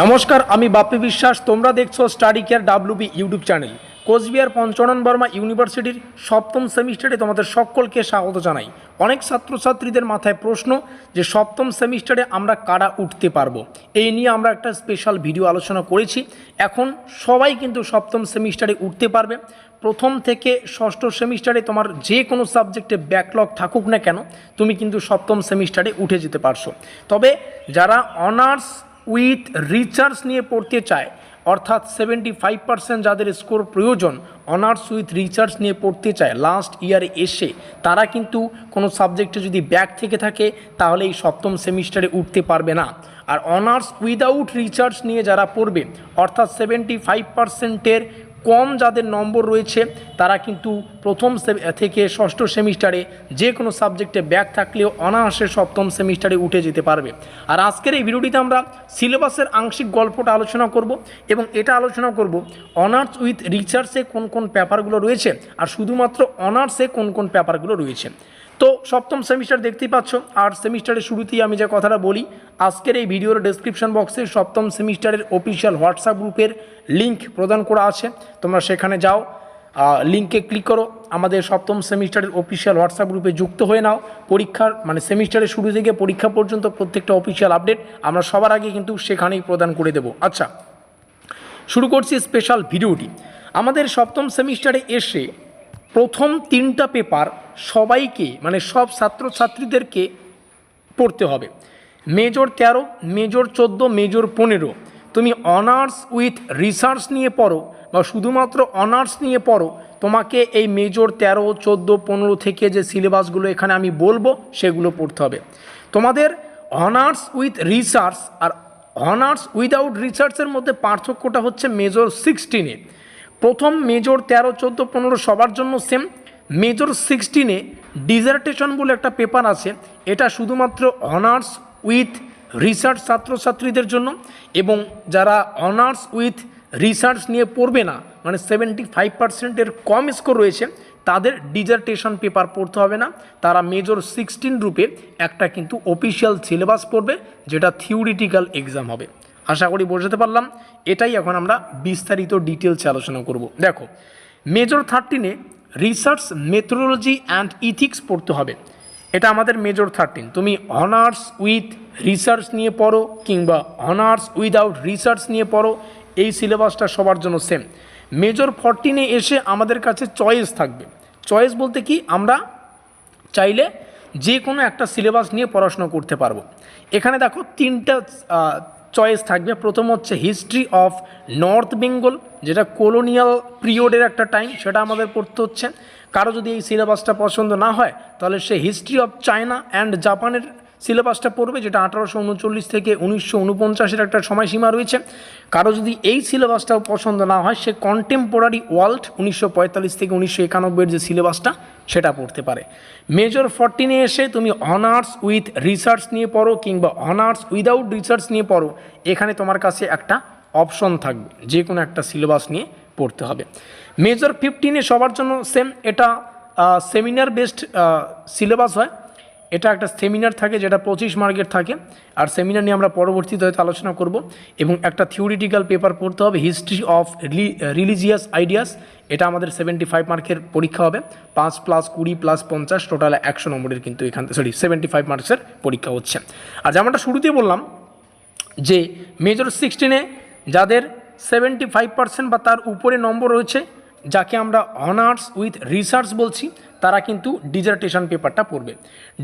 নমস্কার, আমি বাপি বিশ্বাস। তোমরা দেখছো study care WB YouTube channel. Coochbehar Panchanan Barma ইউনিভার্সিটির সপ্তম সেমিস্টারে তোমাদের সকলকে স্বাগত জানাই। অনেক ছাত্রছাত্রীদের মাথায় প্রশ্ন যে সপ্তম সেমিস্টারে আমরা কারা উঠতে পারবো, এই নিয়ে আমরা একটা স্পেশাল ভিডিও আলোচনা করেছি। এখন সবাই কিন্তু সপ্তম সেমিস্টারে উঠতে পারবে। প্রথম থেকে ষষ্ঠ সেমিস্টারে তোমার যে কোনো সাবজেক্টে ব্যাকলগ থাকুক না কেন, তুমি কিন্তু সপ্তম সেমিস্টারে উঠে যেতে পারছো। তবে যারা অনার্স উইথ রিসার্চ নিয়ে পড়তে চায়, অর্থাৎ 75% যাদের স্কোর প্রয়োজন অনার্স উইথ রিসার্চ নিয়ে পড়তে চায় লাস্ট ইয়ারে এসে, তারা কিন্তু কোনো সাবজেক্টে যদি ব্যাক থেকে থাকে তাহলে এই সপ্তম সেমিস্টারে উঠতে পারবে না। আর অনার্স উইদাউট রিসার্চ নিয়ে যারা পড়বে, অর্থাৎ 75%-এর কম যাদের নম্বর রয়েছে, তারা কিন্তু প্রথম থেকে ষষ্ঠ সেমিস্টারে যে কোনো সাবজেক্টে ব্যাক থাকলেও অনায়াসে সপ্তম সেমিস্টারে উঠে যেতে পারবে। আর আজকের এই ভিডিওটিতে আমরা সিলেবাসের আংশিক গল্পটা আলোচনা করব এবং এটা আলোচনা করব অনার্স উইথ রিসার্চে কোন কোন পেপারগুলো রয়েছে আর শুধুমাত্র অনার্সে কোন কোন পেপারগুলো রয়েছে। তো সপ্তম সেমিস্টার দেখতেই পাচ্ছ, আর সেমিস্টারের শুরুতেই আমি যে কথাটা বলি, আজকের এই ভিডিওর ডেসক্রিপশন বক্সে সপ্তম সেমিস্টারের অফিসিয়াল হোয়াটসঅ্যাপ গ্রুপের লিঙ্ক প্রদান করা আছে। তোমরা সেখানে যাও, লিঙ্কে ক্লিক করো, আমাদের সপ্তম সেমিস্টারের অফিসিয়াল হোয়াটসঅ্যাপ গ্রুপে যুক্ত হয়ে নাও। পরীক্ষার সেমিস্টারের শুরু থেকে পরীক্ষা পর্যন্ত প্রত্যেকটা অফিসিয়াল আপডেট আমরা সবার আগে কিন্তু সেখানেই প্রদান করে দেব। আচ্ছা, শুরু করছি স্পেশাল ভিডিওটি। আমাদের সপ্তম সেমিস্টারে এসে প্রথম 3টা পেপার সবাইকে সব ছাত্রছাত্রীদেরকে পড়তে হবে। Major 13, major 14, major 15। তুমি অনার্স উইথ রিসার্চ নিয়ে পড়ো বা শুধুমাত্র অনার্স নিয়ে পড়ো, তোমাকে এই মেজর 13, 14, 15 থেকে যে সিলেবাসগুলো এখানে আমি বলবো সেগুলো পড়তে হবে। তোমাদের অনার্স উইথ রিসার্চ আর অনার্স উইদাউট রিসার্চের মধ্যে পার্থক্যটা হচ্ছে মেজর 16-এ। প্রথম মেজর 13, 14, 15 সবার জন্য সেম। মেজর 16-এ ডিজার্টেশন বলে একটা পেপার আছে, এটা শুধুমাত্র অনার্স উইথ রিসার্চ ছাত্রছাত্রীদের জন্য, এবং যারা অনার্স উইথ রিসার্চ নিয়ে পড়বে না, 75%-এর কম স্কোর রয়েছে, তাদের ডিজার্টেশন পেপার পড়তে হবে না। তারা মেজর 16 রূপে একটা কিন্তু অফিসিয়াল সিলেবাস পড়বে, যেটা থিওরিটিক্যাল এক্সাম হবে। আশা করি বোঝাতে পারলাম। এটাই এখন আমরা বিস্তারিত ডিটেলসে আলোচনা করব। দেখো, মেজর 13-এ রিসার্চ মেথোডোলজি অ্যান্ড ইথিক্স পড়তে হবে। এটা আমাদের মেজর 13। তুমি অনার্স উইথ রিসার্চ নিয়ে পড়ো কিংবা অনার্স উইদাউট রিসার্চ নিয়ে পড়ো, এই সিলেবাসটা সবার জন্য সেম। মেজর 14-এ এসে আমাদের কাছে চয়েস থাকবে। চয়েস বলতে কি, আমরা চাইলে যে কোনো একটা সিলেবাস নিয়ে পড়াশোনা করতে পারবো। এখানে দেখো 3টা চয়েস থাকবে। প্রথম হচ্ছে হিস্ট্রি অফ নর্থ বেঙ্গল, যেটা কলোনিয়াল পিরিয়ডের একটা টাইম, সেটা আমাদের পড়তে হচ্ছে। কারো যদি এই সিলেবাসটা পছন্দ না হয় তাহলে সে হিস্ট্রি অফ চায়না অ্যান্ড জাপানের সিলেবাসটা পড়বে, যেটা 1839 থেকে 1949-এর একটা সময়সীমা রয়েছে। কারো যদি এই সিলেবাসটাও পছন্দ না হয়, সে কন্টেম্পোরারি ওয়ার্ল্ড 1945 থেকে 1991-এর যে সিলেবাসটা সেটা পড়তে পারে। মেজর 14-এ এসে তুমি অনার্স উইথ রিসার্চ নিয়ে পড়ো কিংবা অনার্স উইদাউট রিসার্চ নিয়ে পড়ো, এখানে তোমার কাছে একটা অপশন থাকবে, যে কোনো একটা সিলেবাস নিয়ে পড়তে হবে। মেজর 15-এ সবার জন্য সেম। এটা সেমিনার বেসড সিলেবাস হয়। এটা একটা সেমিনার থাকে যেটা 25 মার্কের থাকে, আর সেমিনার নিয়ে আমরা পরবর্তীতে হয়তো আলোচনা করব। এবং একটা থিওরিটিক্যাল পেপার পড়তে হবে, হিস্ট্রি অফ রিলিজিয়াস আইডিয়াস। এটা আমাদের 75 মার্কের পরীক্ষা হবে। 5 + 20 + 50 টোটাল 100 নম্বরের কিন্তু এখান 75 মার্কসের পরীক্ষা হচ্ছে। আর যেমনটা শুরুতেই বললাম যে মেজর 16-এ যাদের 75% বা তার উপরে নম্বর রয়েছে, যাকে আমরা অনার্স উইথ রিসার্চ বলছি, তারা কিন্তু ডিজার্টেশন পেপারটা পড়বে।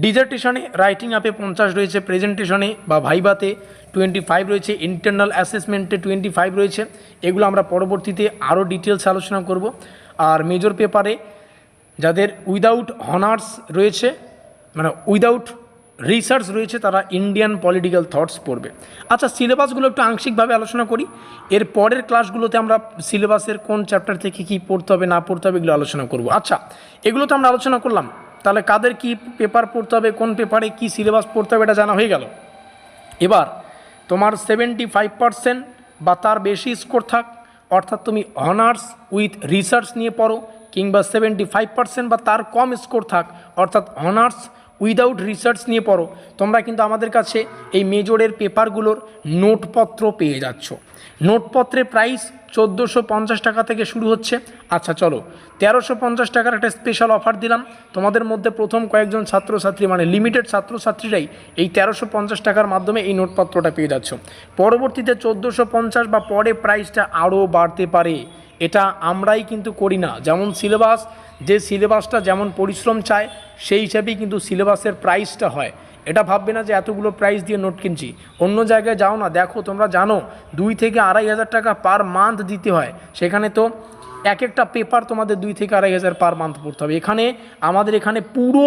ডিজার্টেশনে রাইটিং আপে 50 রয়েছে, প্রেজেন্টেশনে বা ভাইভাতে 25 রয়েছে, ইন্টারনাল অ্যাসেসমেন্টে 25 রয়েছে। এগুলো আমরা পরবর্তীতে আরও ডিটেলস আলোচনা করব। আর মেজর পেপারে যাদের উইদাউট অনার্স রয়েছে, উইদাউট রিসার্চ রয়েছে, তারা ইন্ডিয়ান পলিটিক্যাল থটস পড়বে। আচ্ছা, সিলেবাসগুলো একটু আংশিকভাবে আলোচনা করি। এর পরের ক্লাসগুলোতে আমরা সিলেবাসের কোন চ্যাপ্টার থেকে কী পড়তে হবে না পড়তে হবে এগুলো আলোচনা করব। আচ্ছা, এগুলো তো আমরা আলোচনা করলাম, তাহলে কাদের কি পেপার পড়তে হবে, কোন পেপারে কি সিলেবাস পড়তে হবে, এটা জানা হয়ে গেল। এবার তোমার 75% বা তার বেশি স্কোর থাক, অর্থাৎ তুমি অনার্স উইথ রিসার্চ নিয়ে পড়ো, কিংবা 75% বা তার কম স্কোর থাক, অর্থাৎ অনার্স উইদাউট রিসার্চ নিয়ে পড়ো, তোমরা কিন্তু আমাদের কাছে এই মেজরের পেপারগুলোর নোটপত্র পেয়ে যাচ্ছ। নোটপত্রের প্রাইস 1450 টাকা থেকে শুরু হচ্ছে। আচ্ছা চলো, 1350 টাকার একটা স্পেশাল অফার দিলাম তোমাদের মধ্যে প্রথম কয়েকজন ছাত্রছাত্রী, মানে লিমিটেড ছাত্রছাত্রীরাই এই 1350 টাকার মাধ্যমে এই নোটপত্রটা পেয়ে যাচ্ছ। পরবর্তীতে 1450 বা পরে প্রাইসটা আরও বাড়তে পারে, এটা আমরাই কিন্তু করি না। যেমন সিলেবাস, যে সিলেবাসটা যেমন পরিশ্রম চায় সেই হিসাবেই কিন্তু সিলেবাসের প্রাইসটা হয়। এটা ভাববে না যে এতগুলো প্রাইস দিয়ে নোট কিনছি। অন্য জায়গায় যাও না, দেখো, তোমরা জানো 2 থেকে 2500 টাকা পার মান্থ দিতে হয়। সেখানে তো এক একটা পেপার তোমাদের 2 থেকে 2500 পার মান্থ পড়তে হবে। এখানে আমাদের এখানে পুরো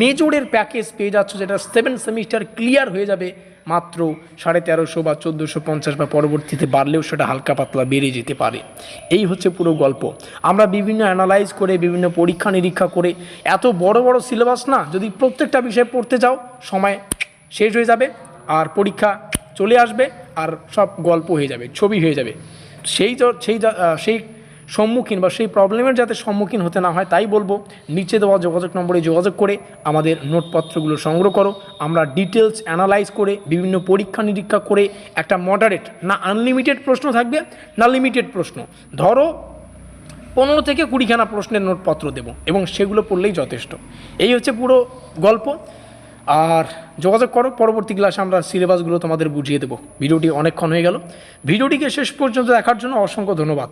মেজরের প্যাকেজ পেয়ে যাচ্ছ, যেটা 7 সেমিস্টার ক্লিয়ার হয়ে যাবে মাত্র 1350 বা 1450, বা পরবর্তীতে বাড়লেও সেটা হালকা পাতলা বেড়ে যেতে পারে। এই হচ্ছে পুরো গল্প। আমরা বিভিন্ন অ্যানালাইজ করে, বিভিন্ন পরীক্ষা নিরীক্ষা করে, এত বড় বড় সিলেবাস না, যদি প্রত্যেকটা বিষয় পড়তে যাও সময় শেষ হয়ে যাবে, আর পরীক্ষা চলে আসবে, আর সব গল্প হয়ে যাবে, ছবি হয়ে যাবে। সেই সম্মুখীন বা সেই প্রবলেমের যাতে সম্মুখীন হতে না হয়, তাই বলবো নিচে দেওয়া যোগাযোগ নম্বরে যোগাযোগ করে আমাদের নোটপত্রগুলো সংগ্রহ করো। আমরা ডিটেলস অ্যানালাইজ করে, বিভিন্ন পরীক্ষা নিরীক্ষা করে একটা মডারেট, না আনলিমিটেড প্রশ্ন থাকবে না লিমিটেড প্রশ্ন, ধরো 15 থেকে 20খানা প্রশ্নের নোটপত্র দেব, এবং সেগুলো পড়লেই যথেষ্ট। এই হচ্ছে পুরো গল্প। আর যোগাযোগ করো, পরবর্তী ক্লাসে আমরা সিলেবাসগুলো তোমাদের বুঝিয়ে দেবো। ভিডিওটি অনেকক্ষণ হয়ে গেল, ভিডিওটিকে শেষ পর্যন্ত দেখার জন্য অসংখ্য ধন্যবাদ।